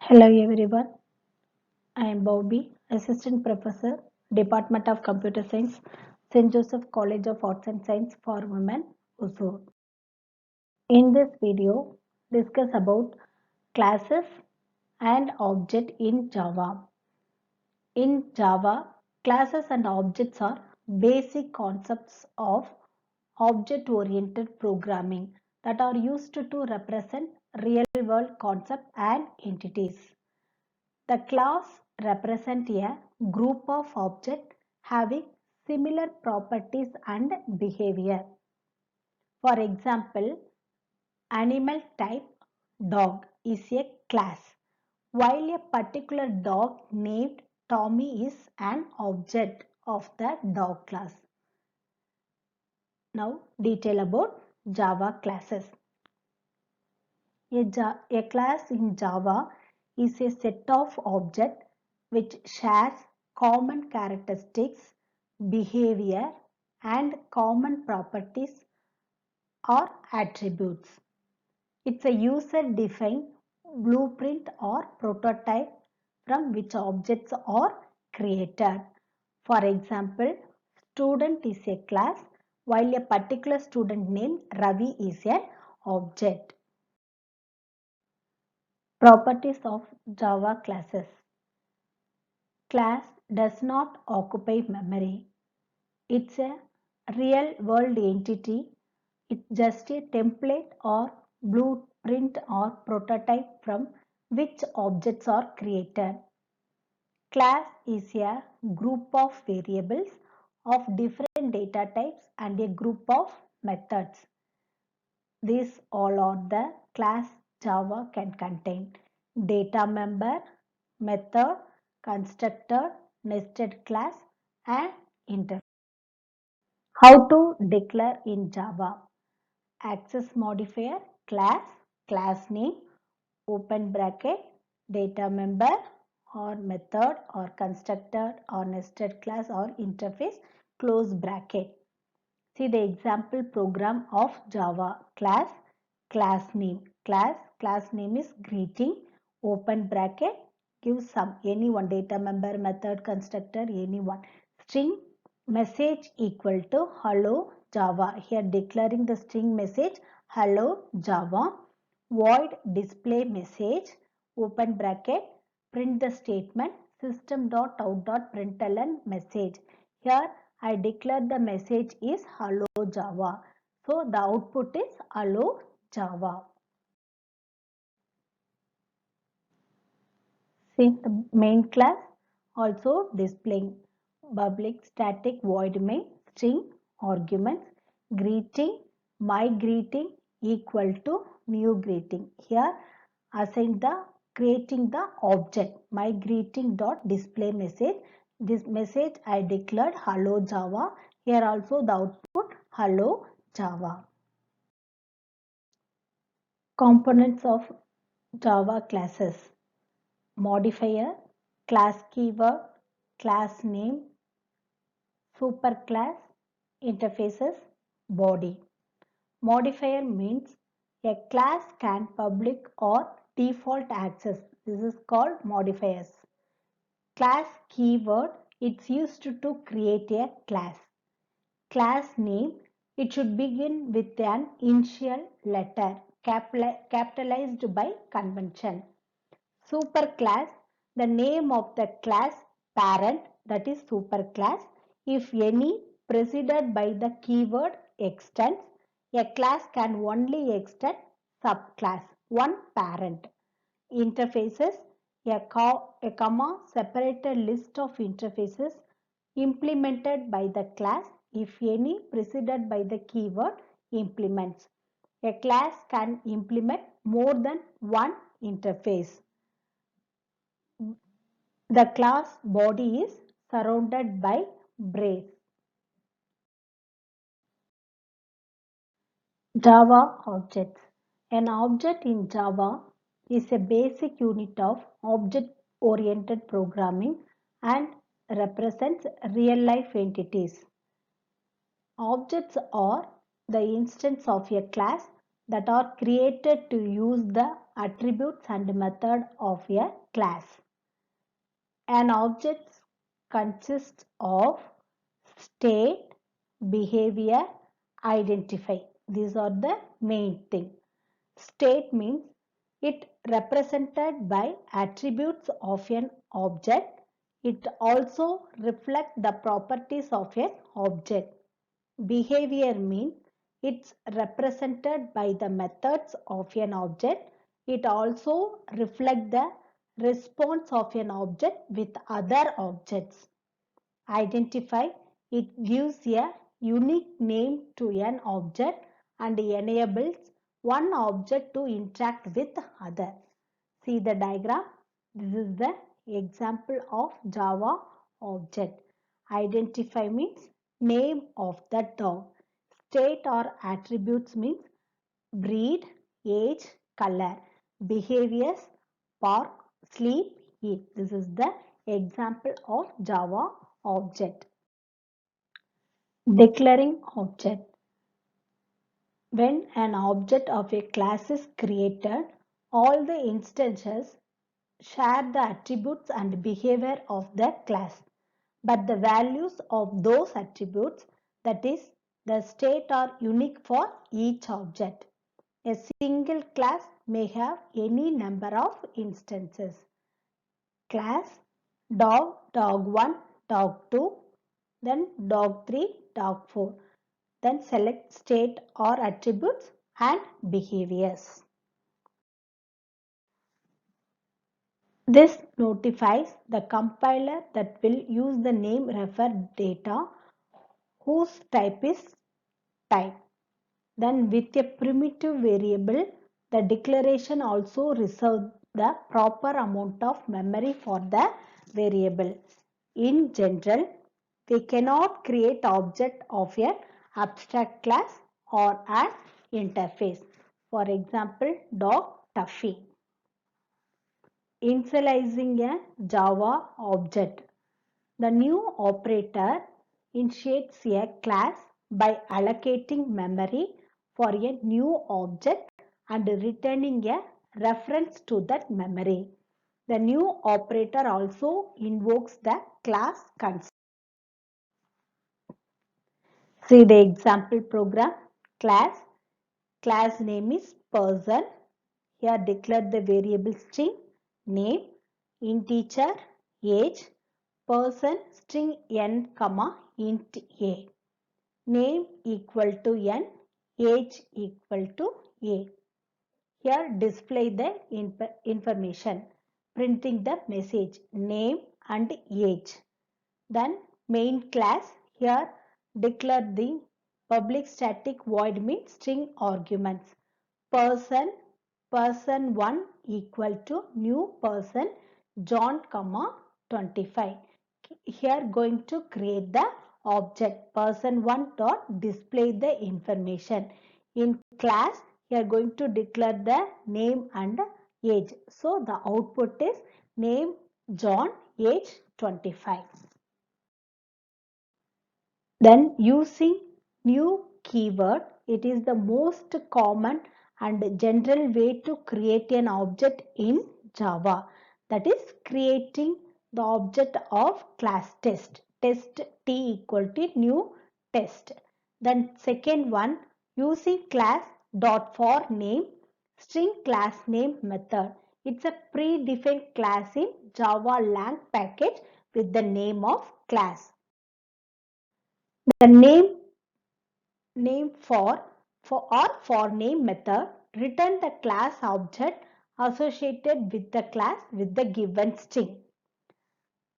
Hello everyone, I am Bobby, Assistant Professor, Department of Computer Science, St. Josephs College of Arts and Science for Women, Hosur. In this video, discuss about classes and object in Java. In Java, classes and objects are basic concepts of object-oriented programming that are used to represent real-world concepts and entities. The class represents a group of objects having similar properties and behavior. For example, animal type dog is a class, while a particular dog named Tommy is an object of the dog class. Now, detail about Java classes. A class in Java is a set of objects which shares common characteristics, behavior, and common properties or attributes. It's a user-defined blueprint or prototype from which objects are created. For example, student is a class while a particular student named Ravi is an object. Properties of Java classes. Class does not occupy memory. It's a real world entity. It's just a template or blueprint or prototype from which objects are created. Class is a group of variables of different data types and a group of methods. These all are the class Java can contain: data member, method, constructor, nested class, and interface. How to declare in Java? Access modifier, class name, open bracket, data member or method or constructor or nested class or interface, close bracket. See the example program of Java. Class name. Class name is greeting. Open bracket. Give some, anyone, data member, method, constructor, anyone. String message equal to hello Java. Here declaring the string message hello Java. Void display message. Open bracket. Print the statement system.out.println message. Here I declare the message is hello Java. So the output is hello Java. See the main class also displaying public static void main string arguments greeting my greeting equal to new greeting. Here assign the creating the object my greeting dot display message. This message I declared hello Java. Here also the output hello Java. Components of Java classes: modifier, class keyword, class name, superclass, interfaces, body. Modifier means a class can public or default access. This is called modifiers. Class keyword, it's used to create a class. Class name, it should begin with an initial letter capitalized by convention. Superclass, the name of the class parent, that is superclass. If any preceded by the keyword extends, a class can only extend subclass, one parent. Interfaces, a comma separated list of interfaces implemented by the class if any preceded by the keyword implements. A class can implement more than one interface. The class body is surrounded by brace. Java objects. An object in Java is a basic unit of object-oriented programming and represents real-life entities. Objects are the instance of a class that are created to use the attributes and method of a class. An object consists of state, behavior, identify. These are the main thing. State means it represented by attributes of an object. It also reflects the properties of an object. Behavior means it's represented by the methods of an object. It also reflects the response of an object with other objects. Identify, it gives a unique name to an object and enables one object to interact with other. See the diagram. This is the example of Java object. Identify means name of the dog. State or attributes means breed, age, color. Behaviors, park, sleep, eat. This is the example of Java object. Declaring object. When an object of a class is created, all the instances share the attributes and behavior of the class, but the values of those attributes, that is, the state, are unique for each object. A single class may have any number of instances. Class dog, dog1, dog2, then dog3, dog4. Then select state or attributes and behaviors. This notifies the compiler that will use the name refer data whose type is type. Then with a primitive variable, the declaration also reserves the proper amount of memory for the variable. In general, we cannot create object of an abstract class or an interface. For example, dog Tuffy. Initializing a Java object. The new operator initiates a class by allocating memory for a new object and returning a reference to that memory. The new operator also invokes the class constructor. See the example program. Class name is person. Here declare the variable string name, integer, age, person string n comma int a. Name equal to n, age equal to a. Here display the information, printing the message name and age. Then main class, here declare the public static void means string arguments. Person1 equal to new person John comma 25. Here going to create the object person1 dot display the information. In class, here going to declare the name and age. So the output is name John, age 25. Then using new keyword, it is the most common and general way to create an object in Java. That is creating the object of class test. Test t equal to new test. Then second one, using class dot for name string class name method. It's a predefined class in Java lang package with the name of class. The name for name method return the class object associated with the class with the given string.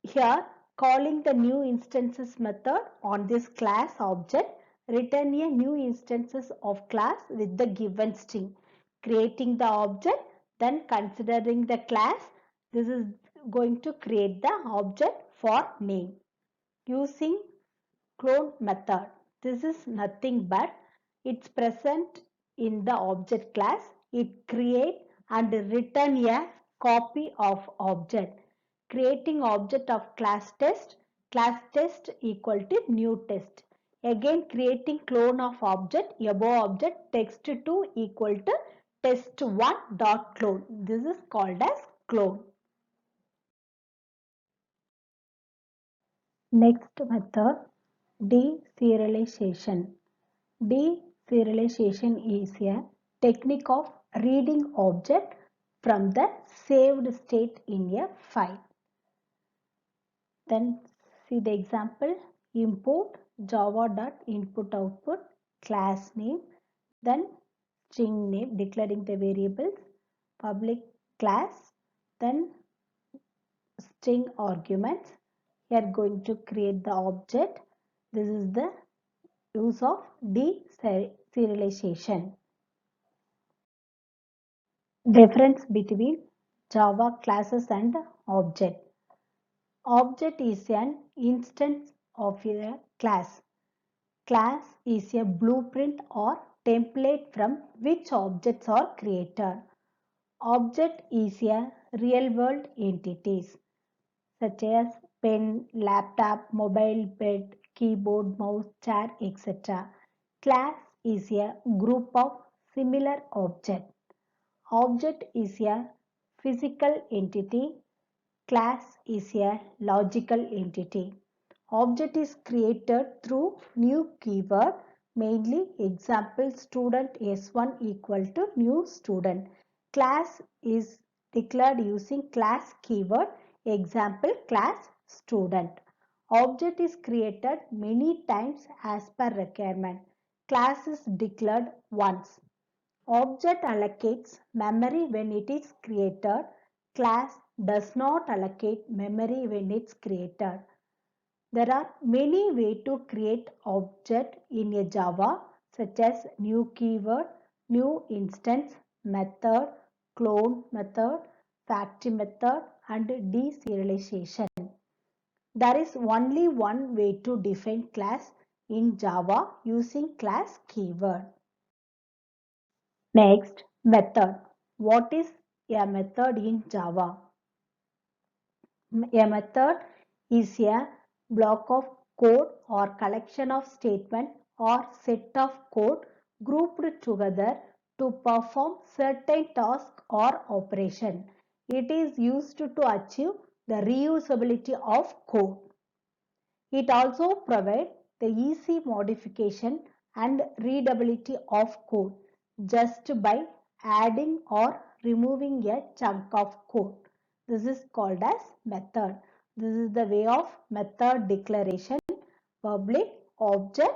Here calling the new instances method on this class object return a new instances of class with the given string. Creating the object, then considering the class, this is going to create the object for name. Using clone method. This is nothing but it's present in the object class. It create and return a copy of object. Creating object of class test equal to new test. Again creating clone of object, above object text2 equal to test1 dot clone. This is called as clone. Next method, deserialization. Deserialization is a technique of reading object from the saved state in a file. Then see the example, import java.input-output class name, then string name declaring the variables, public class, then string arguments. We are going to create the object. This is the use of deserialization. Difference between Java classes and object. Object is an instance of a class. Class is a blueprint or template from which objects are created. Object is a real-world entities such as pen, laptop, mobile, bed, keyboard, mouse, chair, etc. Class is a group of similar objects. Object is a physical entity. Class is a logical entity. Object is created through new keyword, mainly example student S1 equal to new student. Class is declared using class keyword, example class student. Object is created many times as per requirement. Class is declared once. Object allocates memory when it is created. Class does not allocate memory when it's created. There are many ways to create object in a Java such as new keyword, new instance, method, clone method, factory method and deserialization. There is only one way to define class in Java using class keyword. Next, method. What is a method in Java? A method is a block of code or collection of statements or set of code grouped together to perform certain task or operation. It is used to achieve the reusability of code. It also provides the easy modification and readability of code just by adding or removing a chunk of code. This is called as method. This is the way of method declaration. Public object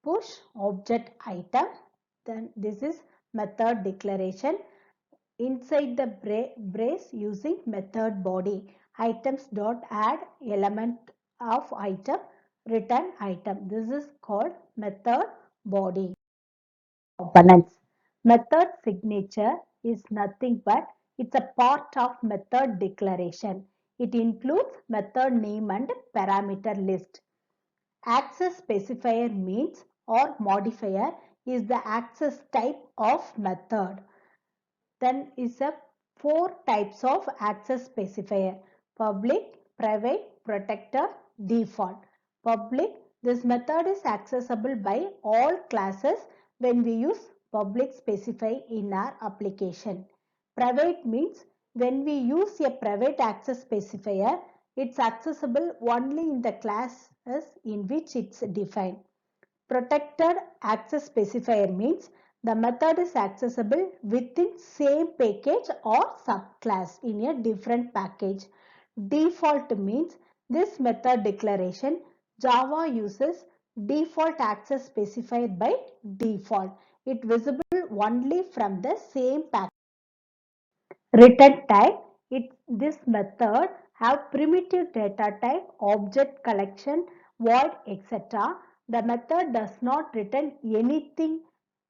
push object item. Then this is method declaration. Inside the brace using method body. Items dot add element of item return item. This is called method body. Components. Method signature is nothing but it's a part of method declaration. It includes method name and parameter list. Access specifier means or modifier is the access type of method. Then is a four types of access specifier: public, private, protector, default. Public, this method is accessible by all classes when we use public specifier in our application. Private means when we use a private access specifier, it's accessible only in the classes in which it's defined. Protected access specifier means the method is accessible within same package or subclass in a different package. Default means this method declaration Java uses default access specifier by default. It visible only from the same package. Return type, this method have primitive data type, object collection, void, etc. The method does not return anything.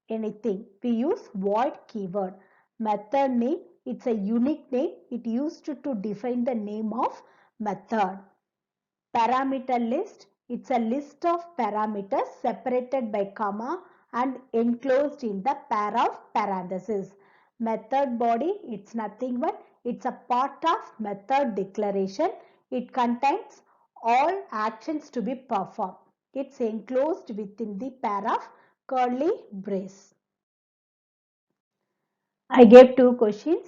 We use void keyword. Method name, it's a unique name. It used to define the name of method. Parameter list, it's a list of parameters separated by comma and enclosed in the pair of parentheses. Method body, it's nothing but it's a part of method declaration. It contains all actions to be performed. It's enclosed within the pair of curly brace. I gave two questions.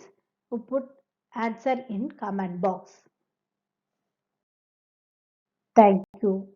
You put answer in comment box. Thank you.